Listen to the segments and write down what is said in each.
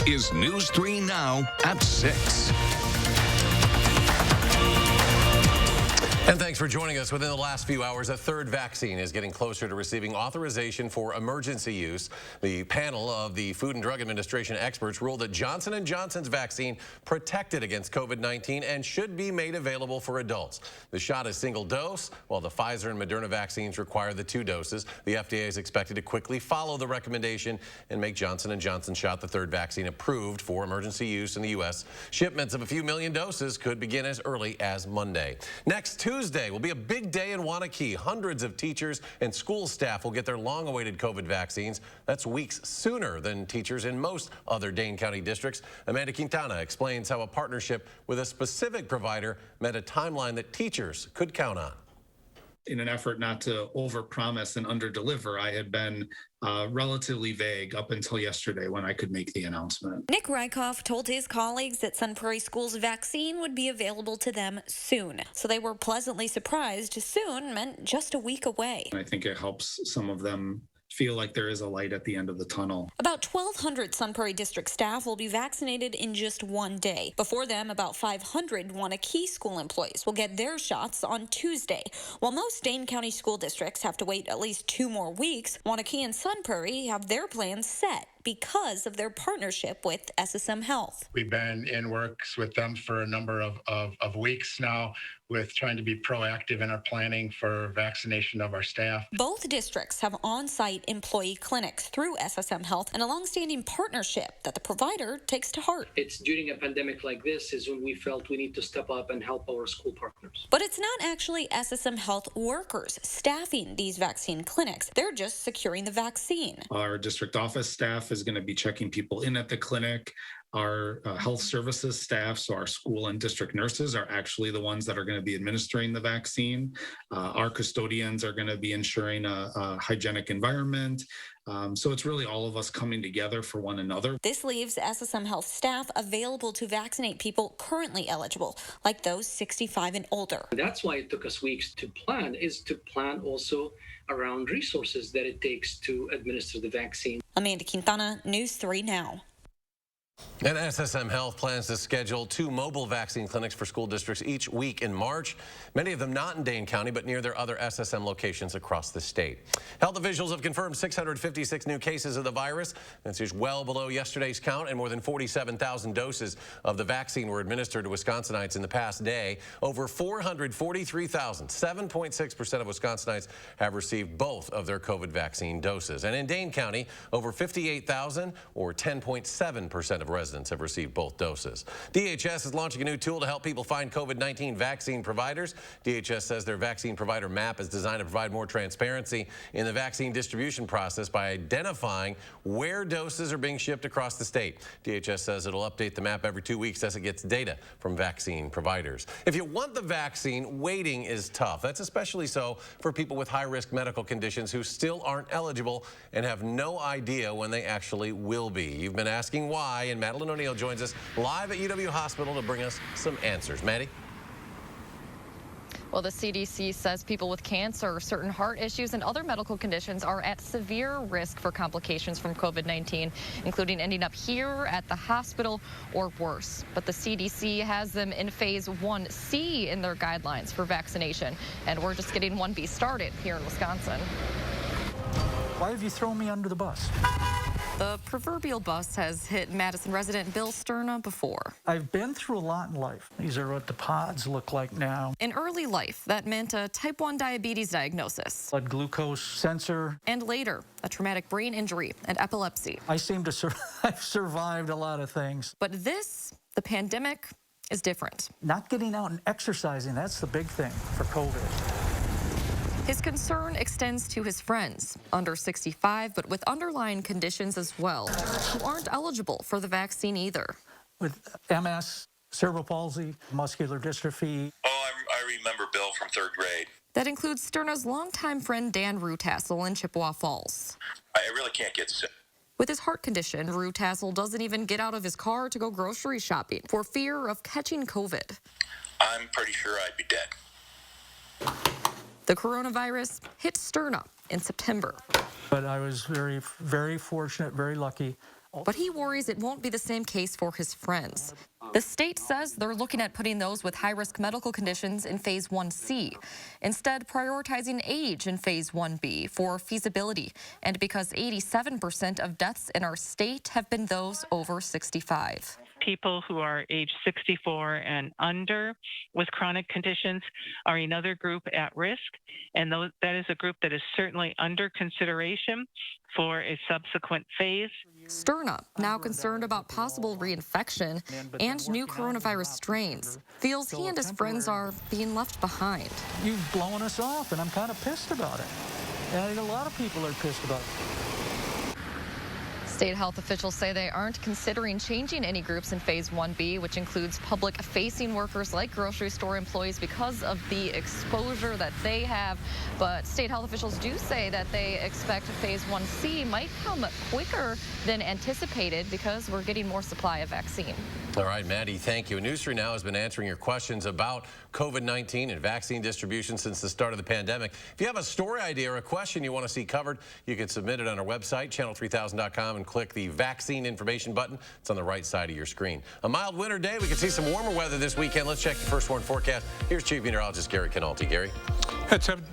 is News 3 Now at 6. And thanks for joining us. Within the last few hours, a third vaccine is getting closer to receiving authorization for emergency use. The panel of the Food and Drug Administration experts ruled that Johnson & Johnson's vaccine protected against COVID-19 and should be made available for adults. The shot is single dose, while the Pfizer and Moderna vaccines require the 2 doses. The FDA is expected to quickly follow the recommendation and make Johnson & Johnson shot the third vaccine approved for emergency use in the U.S. Shipments of a few million doses could begin as early as Monday. Next Tuesday will be a big day in Waunakee. Hundreds of teachers and school staff will get their long-awaited COVID vaccines. That's weeks sooner than teachers in most other Dane County districts. Amanda Quintana explains how a partnership with a specific provider met a timeline that teachers could count on. In an effort not to overpromise and underdeliver, I had been relatively vague up until yesterday when I could make the announcement. Nick Rykoff told his colleagues that Sun Prairie School's vaccine would be available to them soon. So they were pleasantly surprised. Soon meant just a week away. I think it helps some of them feel like there is a light at the end of the tunnel. About 1,200 Sun Prairie District staff will be vaccinated in just one day. Before them, about 500 Waunakee school employees will get their shots on Tuesday. While most Dane County school districts have to wait at least 2 more weeks, Waunakee and Sun Prairie have their plans set because of their partnership with SSM Health. We've been in works with them for a number of weeks now with trying to be proactive in our planning for vaccination of our staff. Both districts have on-site employee clinics through SSM Health and a long-standing partnership that the provider takes to heart. It's during a pandemic like this is when we felt we need to step up and help our school partners. But it's not actually SSM Health workers staffing these vaccine clinics. They're just securing the vaccine. Our district office staff is going to be checking people in at the clinic. Our health services staff, so our school and district nurses, are actually the ones that are going to be administering the vaccine. Our custodians are going to be ensuring a hygienic environment. So it's really all of us coming together for one another. This leaves SSM Health staff available to vaccinate people currently eligible, like those 65 and older. That's why it took us weeks to plan, is to plan also around resources that it takes to administer the vaccine. Amanda Quintana, News 3 Now. And SSM Health plans to schedule 2 mobile vaccine clinics for school districts each week in March. Many of them not in Dane County, but near their other SSM locations across the state. Health officials have confirmed 656 new cases of the virus. That's just well below yesterday's count, and more than 47,000 doses of the vaccine were administered to Wisconsinites in the past day. Over 443,000, 7.6% of Wisconsinites have received both of their COVID vaccine doses. And in Dane County, over 58,000, or 10.7% of residents have received both doses. DHS is launching a new tool to help people find COVID-19 vaccine providers. DHS says their vaccine provider map is designed to provide more transparency in the vaccine distribution process by identifying where doses are being shipped across the state. DHS says it'll update the map every 2 weeks as it gets data from vaccine providers. If you want the vaccine, waiting is tough. That's especially so for people with high-risk medical conditions who still aren't eligible and have no idea when they actually will be. You've been asking why, and Madeline O'Neill joins us live at UW Hospital to bring us some answers. Maddie? Well, the CDC says people with cancer, certain heart issues, and other medical conditions are at severe risk for complications from COVID-19, including ending up here at the hospital or worse. But the CDC has them in phase 1C in their guidelines for vaccination, and we're just getting 1B started here in Wisconsin. Why have you thrown me under the bus? The proverbial bus has hit Madison resident Bill Sterna before. I've been through a lot in life. These are what the pods look like now. In early life, that meant a type 1 diabetes diagnosis. Blood glucose sensor. And later, a traumatic brain injury and epilepsy. I seem to I've survived a lot of things. But this, the pandemic, is different. Not getting out and exercising, that's the big thing for COVID. His concern extends to his friends, under 65, but with underlying conditions as well, who aren't eligible for the vaccine either. With MS, cerebral palsy, muscular dystrophy. Oh, I remember Bill from 3rd grade. That includes Sterna's longtime friend Dan Rutassel in Chippewa Falls. I really can't get sick. With his heart condition, Rutassel doesn't even get out of his car to go grocery shopping for fear of catching COVID. I'm pretty sure I'd be dead. The coronavirus hit Sterna in September. But I was very, very fortunate, very lucky. But he worries it won't be the same case for his friends. The state says they're looking at putting those with high-risk medical conditions in Phase 1C, instead prioritizing age in Phase 1B for feasibility, and because 87% of deaths in our state have been those over 65. People who are age 64 and under with chronic conditions are another group at risk, and that is a group that is certainly under consideration for a subsequent phase. Sterna, now concerned about possible reinfection and new coronavirus strains, feels he and his friends are being left behind. You've blown us off, and I'm kind of pissed about it. And a lot of people are pissed about it. State health officials say they aren't considering changing any groups in Phase 1B, which includes public-facing workers like grocery store employees because of the exposure that they have. But state health officials do say that they expect Phase 1C might come quicker than anticipated because we're getting more supply of vaccine. All right, Maddie, thank you. News 3 Now has been answering your questions about COVID-19 and vaccine distribution since the start of the pandemic. If you have a story idea or a question you want to see covered, you can submit it on our website, channel3000.com, and click the vaccine information button. It's on the right side of your screen. A mild winter day. We can see some warmer weather this weekend. Let's check the first warn forecast. Here's Chief Meteorologist Gary Canalti. Gary?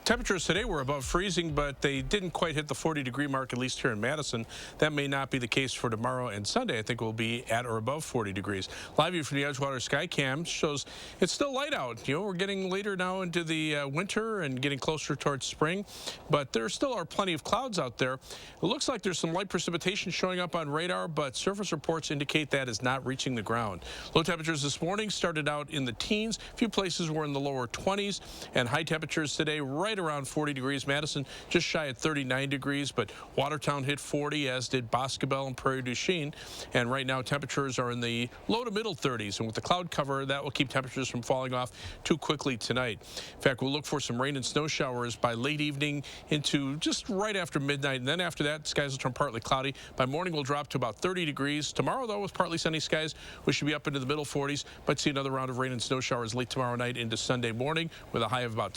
Temperatures today were above freezing, but they didn't quite hit the 40-degree mark, at least here in Madison. That may not be the case for tomorrow and Sunday. I think we'll be at or above 40 degrees. Live view from the Edgewater Skycam shows it's still light out. You know, we're getting later now into the winter and getting closer towards spring, but there still are plenty of clouds out there. It looks like there's some light precipitation showing up on radar, but surface reports indicate that is not reaching the ground. Low temperatures this morning started out in the teens. A few places were in the lower 20s, and high temperatures today right around 40 degrees. Madison just shy at 39 degrees, but Watertown hit 40, as did Boscobel and Prairie du Chien. And right now temperatures are in the low to middle 30s, and with the cloud cover, that will keep temperatures from falling off too quickly tonight. In fact, we'll look for some rain and snow showers by late evening into just right after midnight, and then after that, skies will turn partly cloudy. By morning, we'll drop to about 30 degrees. Tomorrow, though, with partly sunny skies, we should be up into the middle 40s. Might see another round of rain and snow showers late tomorrow night into Sunday morning, with a high of about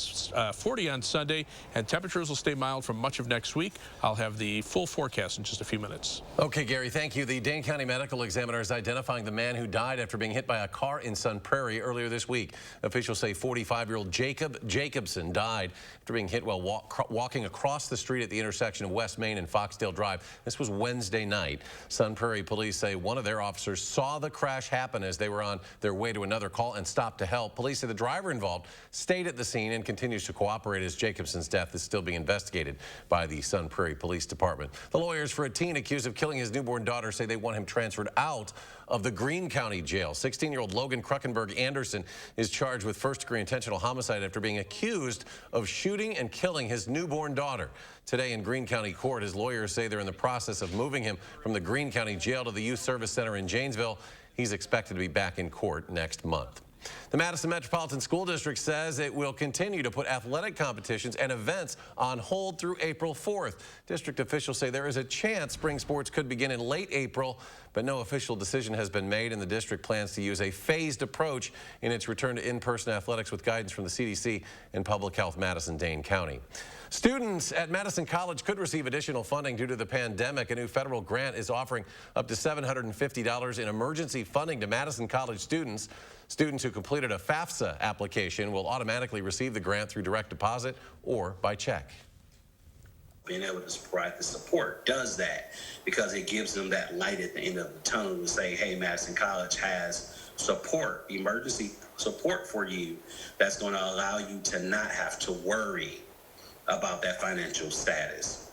40 on Sunday, and temperatures will stay mild for much of next week. I'll have the full forecast in just a few minutes. Okay, Gary, thank you. The Dane County Medical Examiner is identifying the man who died after being hit by a car in Sun Prairie earlier this week. Officials say 45-year-old Jacob Jacobson died after being hit while walking across the street at the intersection of West Main and Foxdale Drive. This was Wednesday night. Sun Prairie police say one of their officers saw the crash happen as they were on their way to another call and stopped to help. Police say the driver involved stayed at the scene and continues to cooperate as Jacobson's death is still being investigated by the Sun Prairie Police Department. The lawyers for a teen accused of killing his newborn daughter say they want him transferred out of the Greene County Jail. 16-year-old Logan Kruckenberg Anderson is charged with first-degree intentional homicide after being accused of shooting and killing his newborn daughter. Today in Greene County Court, his lawyers say they're in the process of moving him from the Greene County Jail to the Youth Service Center in Janesville. He's expected to be back in court next month. The Madison Metropolitan School District says it will continue to put athletic competitions and events on hold through April 4th. District officials say there is a chance spring sports could begin in late April, but no official decision has been made, and the district plans to use a phased approach in its return to in-person athletics with guidance from the CDC and Public Health Madison-Dane County. Students at Madison College could receive additional funding due to the pandemic. A new federal grant is offering up to $750 in emergency funding to Madison College students. Students who completed a FAFSA application will automatically receive the grant through direct deposit or by check. Being able to provide the support does that because it gives them that light at the end of the tunnel to say, hey, Madison College has support, emergency support for you that's going to allow you to not have to worry about that financial status.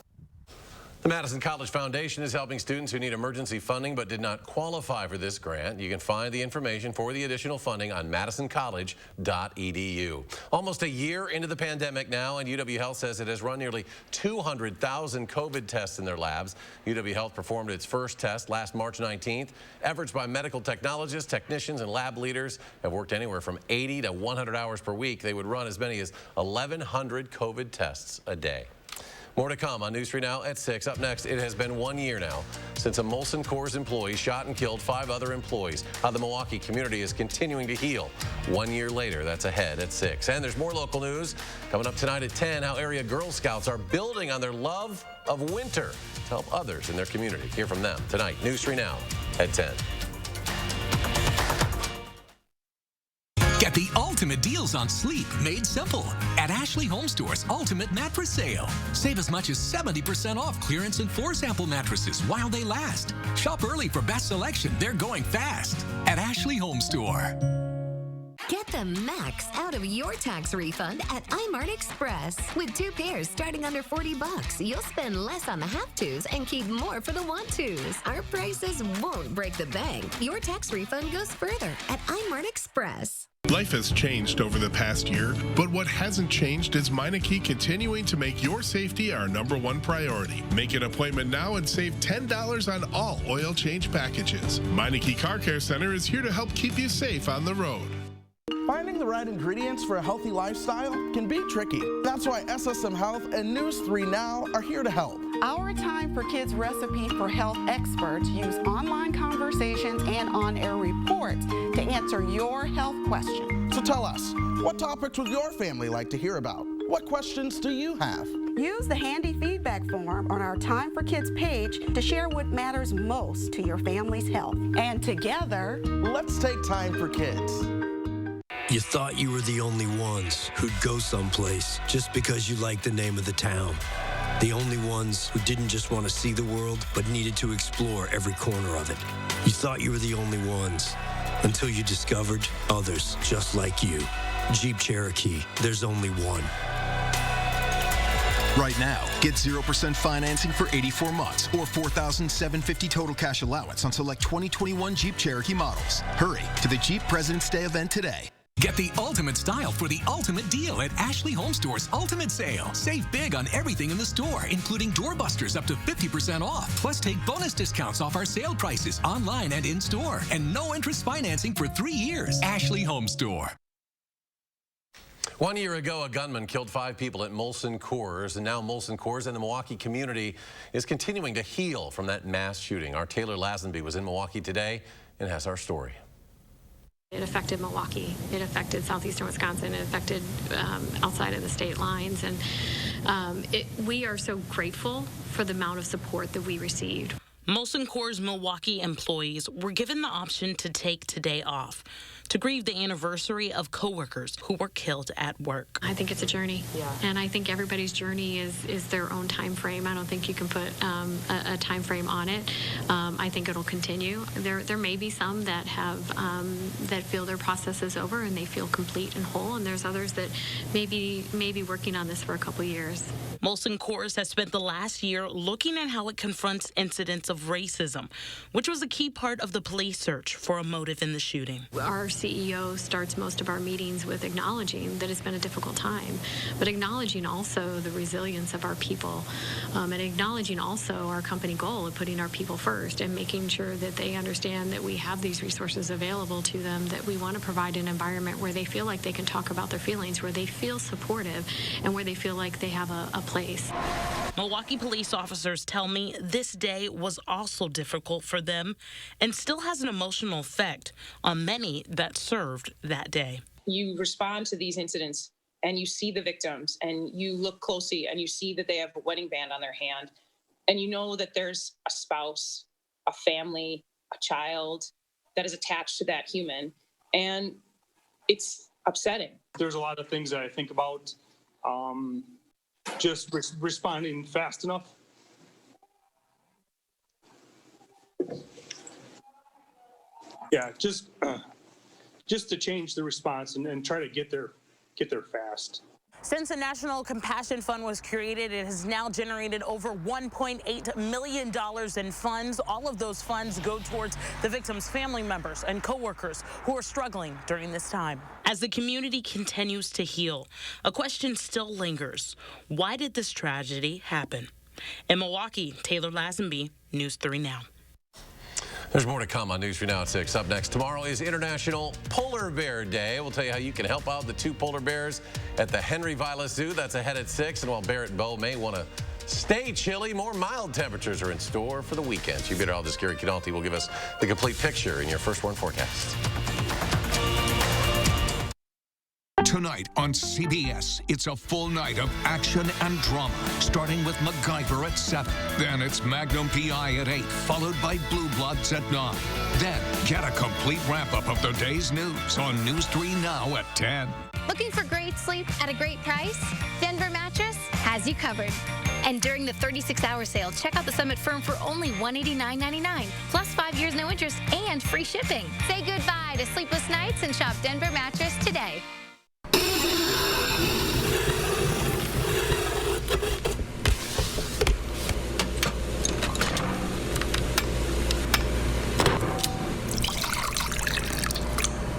The Madison College Foundation is helping students who need emergency funding but did not qualify for this grant. You can find the information for the additional funding on madisoncollege.edu. Almost a year into the pandemic now, and UW Health says it has run nearly 200,000 COVID tests in their labs. UW Health performed its first test last March 19th. Efforts by medical technologists, technicians, and lab leaders have worked anywhere from 80 to 100 hours per week. They would run as many as 1,100 COVID tests a day. More to come on News 3 Now at 6. Up next, it has been 1 year now since a Molson Coors employee shot and killed 5 other employees. How the Milwaukee community is continuing to heal. 1 year later, that's ahead at 6. And there's more local news coming up tonight at 10. How area Girl Scouts are building on their love of winter to help others in their community. Hear from them tonight. News 3 Now at 10. Get the ultimate deals on sleep made simple at Ashley Home Store's Ultimate Mattress Sale. Save as much as 70% off clearance and floor sample mattresses while they last. Shop early for best selection. They're going fast at Ashley Home Store. Get the max out of your tax refund at iMart Express. With 2 pairs starting under $40, you'll spend less on the have-tos and keep more for the want-tos. Our prices won't break the bank. Your tax refund goes further at iMart Express. Life has changed over the past year, but what hasn't changed is Meineke continuing to make your safety our #1 priority. Make an appointment now and save $10 on all oil change packages. Meineke Car Care Center is here to help keep you safe on the road. Finding the right ingredients for a healthy lifestyle can be tricky. That's why SSM Health and News 3 Now are here to help. Our Time for Kids recipe for health experts use online conversations and on-air reports to answer your health questions. So tell us, what topics would your family like to hear about? What questions do you have? Use the handy feedback form on our Time for Kids page to share what matters most to your family's health. And together, let's take time for kids. You thought you were the only ones who'd go someplace just because you liked the name of the town. The only ones who didn't just want to see the world, but needed to explore every corner of it. You thought you were the only ones until you discovered others just like you. Jeep Cherokee, there's only one. Right now, get 0% financing for 84 months or $4,750 total cash allowance on select 2021 Jeep Cherokee models. Hurry to the Jeep President's Day event today. Get the ultimate style for the ultimate deal at Ashley Home Store's Ultimate Sale. Save big on everything in the store, including doorbusters up to 50% off. Plus, take bonus discounts off our sale prices online and in-store. And no interest financing for 3 years. Ashley Home Store. 1 year ago, a gunman killed 5 people at Molson Coors, and now Molson Coors and the Milwaukee community is continuing to heal from that mass shooting. Our Taylor Lazenby was in Milwaukee today and has our story. It affected Milwaukee. It affected southeastern Wisconsin. It affected outside of the state lines. And we are so grateful for the amount of support that we received. Molson Coors Milwaukee employees were given the option to take today off to grieve the anniversary of coworkers who were killed at work. I think it's a journey, and I think everybody's journey is their own time frame. I don't think you can put a time frame on it. I think it'll continue. There may be some that have that feel their process is over and they feel complete and whole, and there's others that may be working on this for a couple years. Molson Coors has spent the last year looking at how it confronts incidents of racism, which was a key part of the police search for a motive in the shooting. Our CEO starts most of our meetings with acknowledging that it's been a difficult time, but acknowledging also the resilience of our people, and acknowledging also our company goal of putting our people first and making sure that they understand that we have these resources available to them, that we want to provide an environment where they feel like they can talk about their feelings, where they feel supportive, and where they feel like they have a place. Milwaukee police officers tell me this day was also difficult for them and still has an emotional effect on many that served that day. You respond to these incidents and you see the victims and you look closely and you see that they have a wedding band on their hand and you know that there's a spouse, a family, a child that is attached to that human, and it's upsetting. There's a lot of things that I think about, just responding fast enough. Yeah, just to change the response and try to get there fast. Since the National Compassion Fund was created, it has now generated over $1.8 million in funds. All of those funds go towards the victims' family members and coworkers who are struggling during this time. As the community continues to heal, a question still lingers. Why did this tragedy happen? In Milwaukee, Taylor Lazenby, News 3 Now. There's more to come on News 3 Now at 6. Up next, tomorrow is International Polar Bear Day. We'll tell you how you can help out the 2 polar bears at the Henry Vilas Zoo. That's ahead at 6. And while Barrett Bowe may want to stay chilly. More mild temperatures are in store for the weekend. So you better all this. Gary Canalti will give us the complete picture in your First Warn forecast. Tonight on CBS, it's a full night of action and drama, starting with MacGyver at 7. Then it's Magnum P.I. at 8, followed by Blue Bloods at 9. Then get a complete wrap-up of the day's news on News 3 Now at 10. Looking for great sleep at a great price? Denver Mattress has you covered. And during the 36-hour sale, check out the Summit Firm for only $189.99, plus 5 years no interest and free shipping. Say goodbye to sleepless nights and shop Denver Mattress today.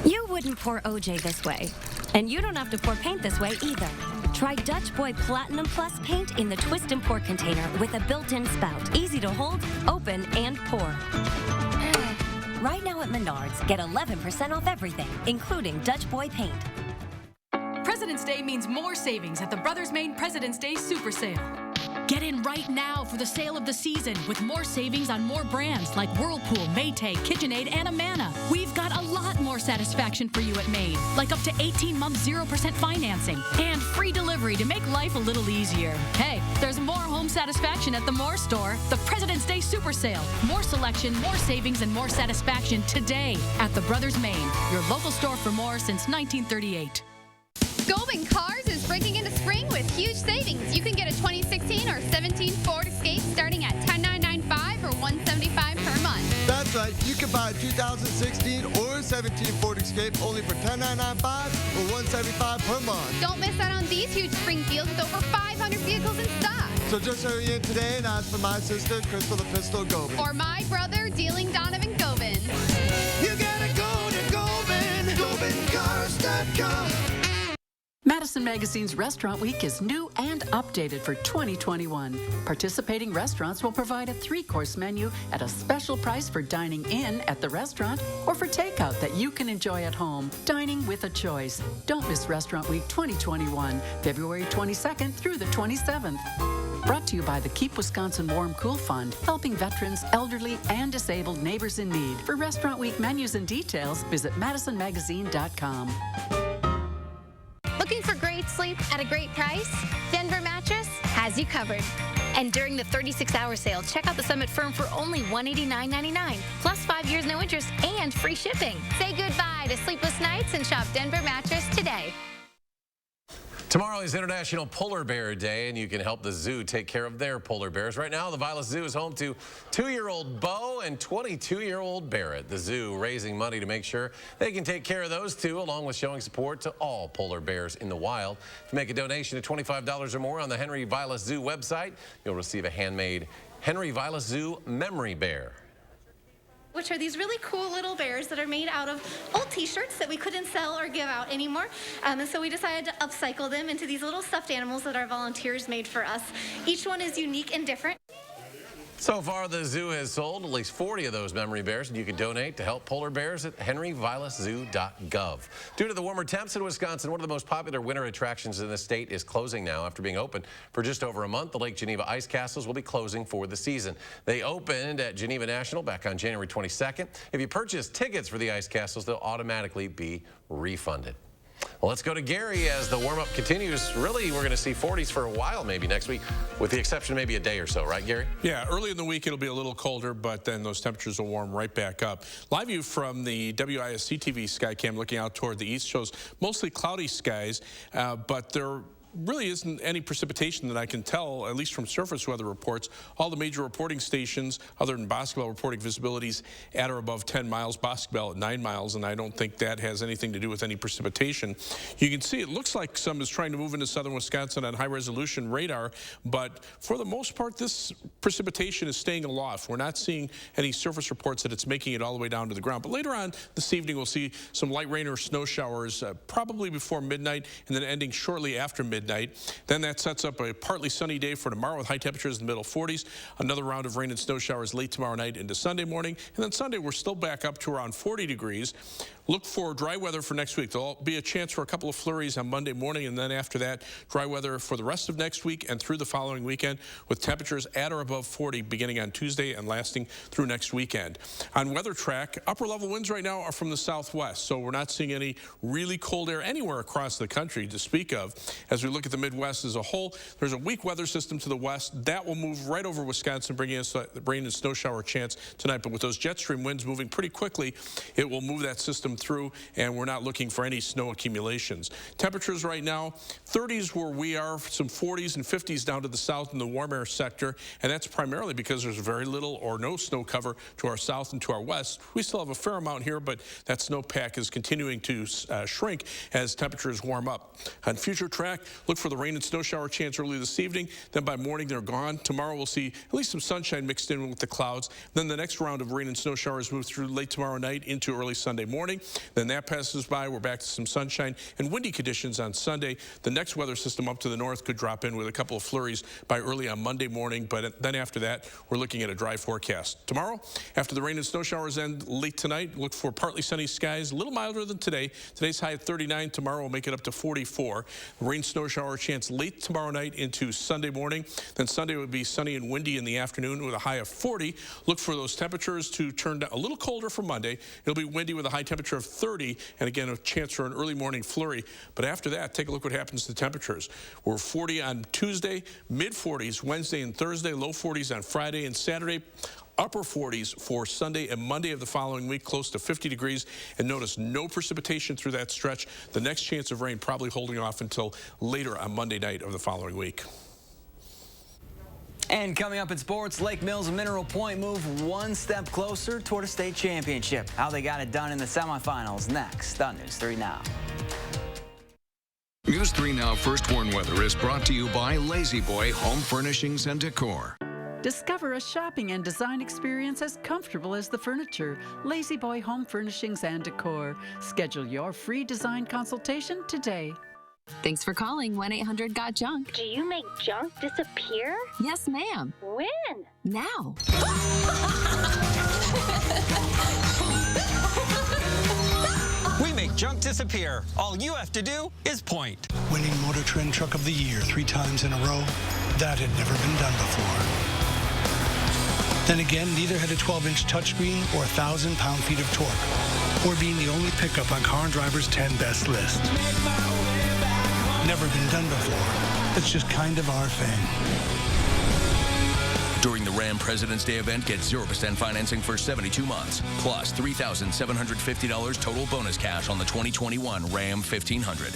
You wouldn't pour OJ this way, and you don't have to pour paint this way either. Try Dutch Boy Platinum Plus paint in the twist and pour container with a built-in spout. Easy to hold, open, and pour. Right now at Menards, get 11% off everything, including Dutch Boy paint. President's Day means more savings at the Brothers Maine President's Day Super Sale. Get in right now for the sale of the season with more savings on more brands like Whirlpool, Maytag, KitchenAid, and Amana. We've got a lot more satisfaction for you at Maine, like up to 18-month 0% financing and free delivery to make life a little easier. Hey, there's more home satisfaction at the Moore store. The President's Day Super Sale. More selection, more savings, and more satisfaction today at the Brothers Maine, your local store for more since 1938. Goldman Cars is breaking into spring with huge savings. You can get a 2016 or 17 Ford Escape starting at $10,995 or $175 per month. That's right. You can buy a 2016 or 17 Ford Escape only for $10,995 or $175 per month. Don't miss out on these huge spring deals with over 500 vehicles in stock. So just hurry in today and ask for my sister, Crystal the Pistol Gobin. Or my brother, Dealing Donovan Gobin. You gotta go to Gobin, GobinCars.com. Madison Magazine's Restaurant Week is new and updated for 2021. Participating restaurants will provide a 3-course menu at a special price for dining in at the restaurant or for takeout that you can enjoy at home. Dining with a choice. Don't miss Restaurant Week 2021, February 22nd through the 27th. Brought to you by the Keep Wisconsin Warm Cool Fund, helping veterans, elderly, and disabled neighbors in need. For Restaurant Week menus and details, visit MadisonMagazine.com. Looking for great sleep at a great price? Denver Mattress has you covered. And during the 36-hour sale, check out the Summit Firm for only $189.99, plus 5 years no interest and free shipping. Say goodbye to sleepless nights and shop Denver Mattress today. Tomorrow is International Polar Bear Day, and you can help the zoo take care of their polar bears. Right now, the Vilas Zoo is home to 2-year-old Bo and 22-year-old Barrett. The zoo raising money to make sure they can take care of those two, along with showing support to all polar bears in the wild. If you make a donation of $25 or more on the Henry Vilas Zoo website, you'll receive a handmade Henry Vilas Zoo memory bear, which are these really cool little bears that are made out of old t-shirts that we couldn't sell or give out anymore. And so we decided to upcycle them into these little stuffed animals that our volunteers made for us. Each one is unique and different. So far, the zoo has sold at least 40 of those memory bears, and you can donate to help polar bears at henryvilaszoo.gov. Due to the warmer temps in Wisconsin, one of the most popular winter attractions in the state is closing now. After being open for just over a month, the Lake Geneva Ice Castles will be closing for the season. They opened at Geneva National back on January 22nd. If you purchase tickets for the Ice Castles, they'll automatically be refunded. Well, let's go to Gary as the warm-up continues. Really, we're going to see 40s for a while maybe next week, with the exception of maybe a day or so, right, Gary? Yeah, early in the week it'll be a little colder, but then those temperatures will warm right back up. Live view from the WISC TV Skycam looking out toward the east shows mostly cloudy skies, but there really isn't any precipitation that I can tell, at least from surface weather reports. All the major reporting stations, other than Boscobel, reporting visibilities at or above 10 miles, Boscobel at 9 miles, and I don't think that has anything to do with any precipitation. You can see it looks like some is trying to move into southern Wisconsin on high-resolution radar, but for the most part, this precipitation is staying aloft. We're not seeing any surface reports that it's making it all the way down to the ground. But later on this evening, we'll see some light rain or snow showers probably before midnight and then ending shortly after midnight. Then that sets up a partly sunny day for tomorrow with high temperatures in the middle 40s. Another round of rain and snow showers late tomorrow night into Sunday morning. And then Sunday, we're still back up to around 40 degrees. Look for dry weather for next week. There'll be a chance for a couple of flurries on Monday morning, and then after that, dry weather for the rest of next week and through the following weekend, with temperatures at or above 40 beginning on Tuesday and lasting through next weekend. On Weather Track, upper-level winds right now are from the southwest, so we're not seeing any really cold air anywhere across the country to speak of. As we look at the Midwest as a whole, there's a weak weather system to the west. That will move right over Wisconsin, bringing us the rain and snow shower chance tonight. But with those jet stream winds moving pretty quickly, it will move that system through, and we're not looking for any snow accumulations. Temperatures right now, 30s where we are, some 40s and 50s down to the south in the warm air sector, and that's primarily because there's very little or no snow cover to our south and to our west. We still have a fair amount here, but that snowpack is continuing to shrink as temperatures warm up. On Future Track, look for the rain and snow shower chance early this evening. Then by morning, they're gone. Tomorrow, we'll see at least some sunshine mixed in with the clouds. Then the next round of rain and snow showers move through late tomorrow night into early Sunday morning. Then that passes by. We're back to some sunshine and windy conditions on Sunday. The next weather system up to the north could drop in with a couple of flurries by early on Monday morning, but then after that, we're looking at a dry forecast. Tomorrow, after the rain and snow showers end late tonight, look for partly sunny skies, a little milder than today. Today's high at 39. Tomorrow will make it up to 44. Rain, snow shower chance late tomorrow night into Sunday morning. Then Sunday would be sunny and windy in the afternoon with a high of 40. Look for those temperatures to turn down a little colder for Monday. It'll be windy with a high temperature of 30, and again, a chance for an early morning flurry. But after that, take a look what happens to temperatures. We're 40 on Tuesday, mid-40s Wednesday and Thursday, low 40s on Friday and Saturday. Upper 40s for Sunday and Monday of the following week, close to 50 degrees. And notice no precipitation through that stretch. The next chance of rain probably holding off until later on Monday night of the following week. And coming up in sports, Lake Mills and Mineral Point move one step closer toward a state championship. How they got it done in the semifinals next on News 3 Now. News 3 Now First Warn Weather is brought to you by Lazy Boy Home Furnishings and Decor. Discover a shopping and design experience as comfortable as the furniture. Lazy Boy Home Furnishings and Decor. Schedule your free design consultation today. Thanks for calling 1-800-GOT-JUNK. Do you make junk disappear? Yes, ma'am. When? Now. We make junk disappear. All you have to do is point. Winning Motor Trend Truck of the Year 3 times in a row, that had never been done before. Then again, neither had a 12-inch touchscreen or 1,000 pound-feet of torque, or being the only pickup on Car and Driver's 10 best list. Never been done before. It's just kind of our thing. During the Ram President's Day event, get 0% financing for 72 months, plus $3,750 total bonus cash on the 2021 Ram 1500.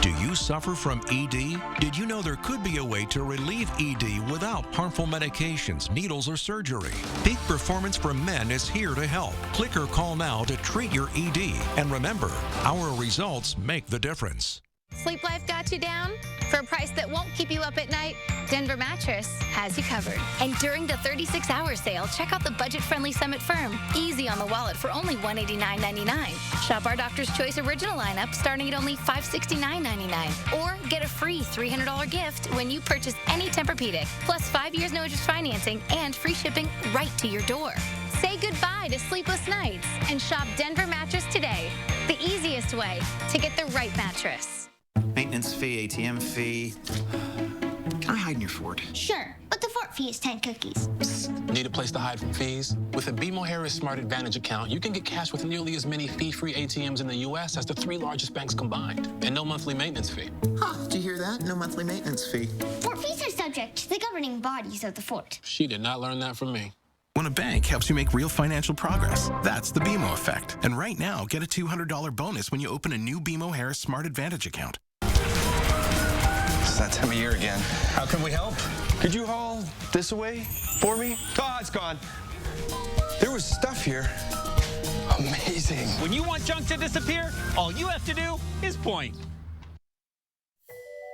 Do you suffer from ED? Did you know there could be a way to relieve ED without harmful medications, needles, or surgery? Peak Performance for Men is here to help. Click or call now to treat your ED. And remember, our results make the difference. Sleep Life got you down? For a price that won't keep you up at night, Denver Mattress has you covered. And during the 36-hour sale, check out the budget-friendly Summit Firm. Easy on the wallet for only $189.99. Shop our Doctor's Choice Original lineup starting at only $569.99. Or get a free $300 gift when you purchase any Tempur-Pedic, plus 5 years no interest financing and free shipping right to your door. Say goodbye to sleepless nights and shop Denver Mattress today. The easiest way to get the right mattress. Maintenance fee, ATM fee. Can I hide in your fort? Sure, but the fort fee is 10 cookies. Psst. Need a place to hide from fees? With a BMO Harris Smart Advantage account, you can get cash with nearly as many fee-free ATMs in the U.S. as the 3 largest banks combined, and no monthly maintenance fee. Huh, did you hear that? No monthly maintenance fee. Fort fees are subject to the governing bodies of the fort. She did not learn that from me. When a bank helps you make real financial progress, that's the BMO effect. And right now, get a $200 bonus when you open a new BMO Harris Smart Advantage account. It's that time of year again. How can we help? Could you haul this away for me? Oh, it's gone. There was stuff here. Amazing. When you want junk to disappear, all you have to do is point.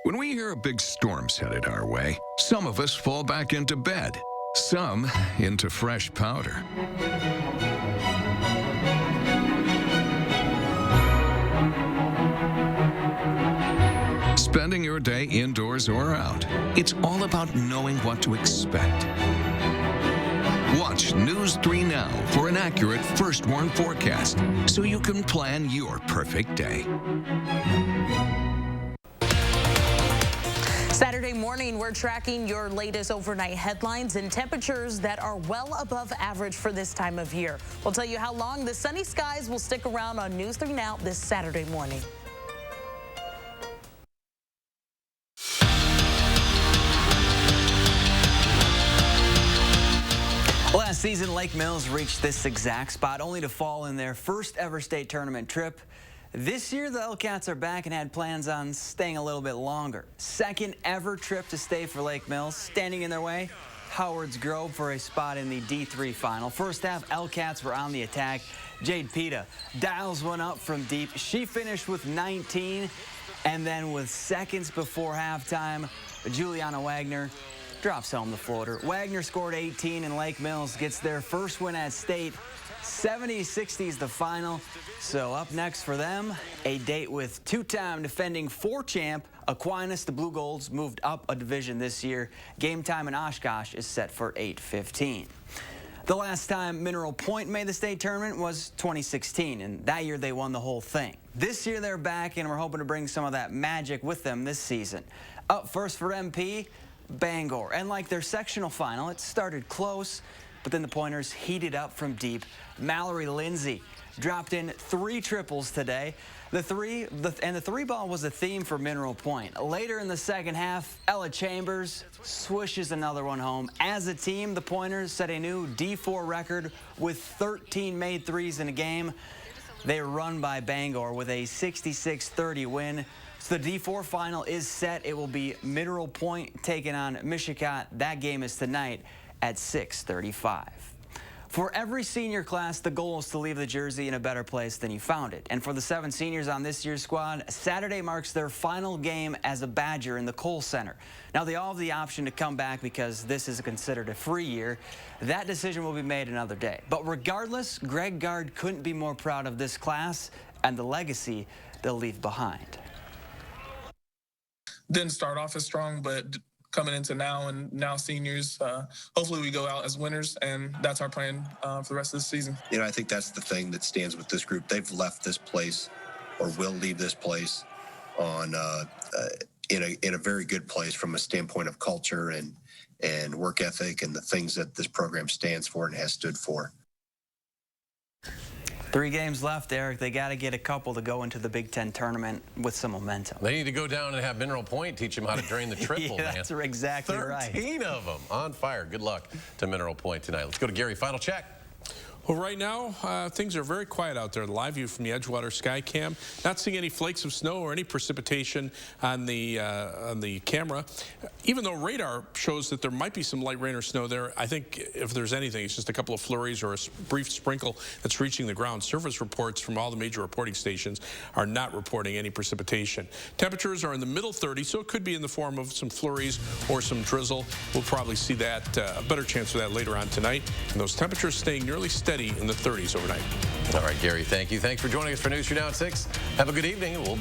When we hear a big storm's headed our way, some of us fall back into bed, some into fresh powder. Spending your day indoors or out, it's all about knowing what to expect. Watch News 3 Now for an accurate first warn forecast so you can plan your perfect day. Saturday morning, we're tracking your latest overnight headlines and temperatures that are well above average for this time of year. We'll tell you how long the sunny skies will stick around on News 3 Now this Saturday morning. Last season, Lake Mills reached this exact spot, only to fall in their first ever state tournament trip. This year, the Hellcats are back and had plans on staying a little bit longer. Second ever trip to stay for Lake Mills. Standing in their way, Howard's Grove for a spot in the D3 final. First half, Hellcats were on the attack. Jade Pita dials one up from deep. She finished with 19, and then with seconds before halftime, Juliana Wagner drops home the floater. Wagner scored 18, and Lake Mills gets their first win at state. 70-60 is the final. So up next for them, a date with two-time defending four-champ Aquinas. The Blue Golds moved up a division this year. Game time in Oshkosh is set for 8:15. The last time Mineral Point made the state tournament was 2016, and that year they won the whole thing. This year they're back, and we're hoping to bring some of that magic with them this season. Up first for MP, Bangor. And like their sectional final, it started close, but then the Pointers heated up from deep. Mallory Lindsay dropped in 3 triples today. The three ball was a theme for Mineral Point. Later in the second half, Ella Chambers swishes another one home. As a team, the Pointers set a new D4 record with 13 made threes in a game. They were run by Bangor with a 66-30 win. So the D4 final is set. It will be Mineral Point taking on Michigan. That game is tonight at 6:35. For every senior class, the goal is to leave the jersey in a better place than you found it. And for the 7 seniors on this year's squad, Saturday marks their final game as a Badger in the Kohl Center. Now, they all have the option to come back because this is considered a free year. That decision will be made another day. But regardless, Greg Gard couldn't be more proud of this class and the legacy they'll leave behind. Didn't start off as strong, but coming into now seniors, hopefully we go out as winners, and that's our plan for the rest of the season. You know, I think that's the thing that stands with this group. They've left this place, or will leave this place, on in a very good place from a standpoint of culture and work ethic and the things that this program stands for and has stood for. 3 games left, Eric. They got to get a couple to go into the Big Ten tournament with some momentum. They need to go down and have Mineral Point teach them how to drain the triple, yeah, that's exactly 13 right. 13 of them on fire. Good luck to Mineral Point tonight. Let's go to Gary. Final check. Well, right now, things are very quiet out there. The live view from the Edgewater Skycam. Not seeing any flakes of snow or any precipitation on the camera. Even though radar shows that there might be some light rain or snow there, I think if there's anything, it's just a couple of flurries or a brief sprinkle that's reaching the ground. Surface reports from all the major reporting stations are not reporting any precipitation. Temperatures are in the middle 30s, so it could be in the form of some flurries or some drizzle. We'll probably see that, a better chance for that later on tonight. And those temperatures staying nearly steady in the 30s overnight. All right, Gary, thank you. Thanks for joining us for News 3 Now at 6. Have a good evening. We'll be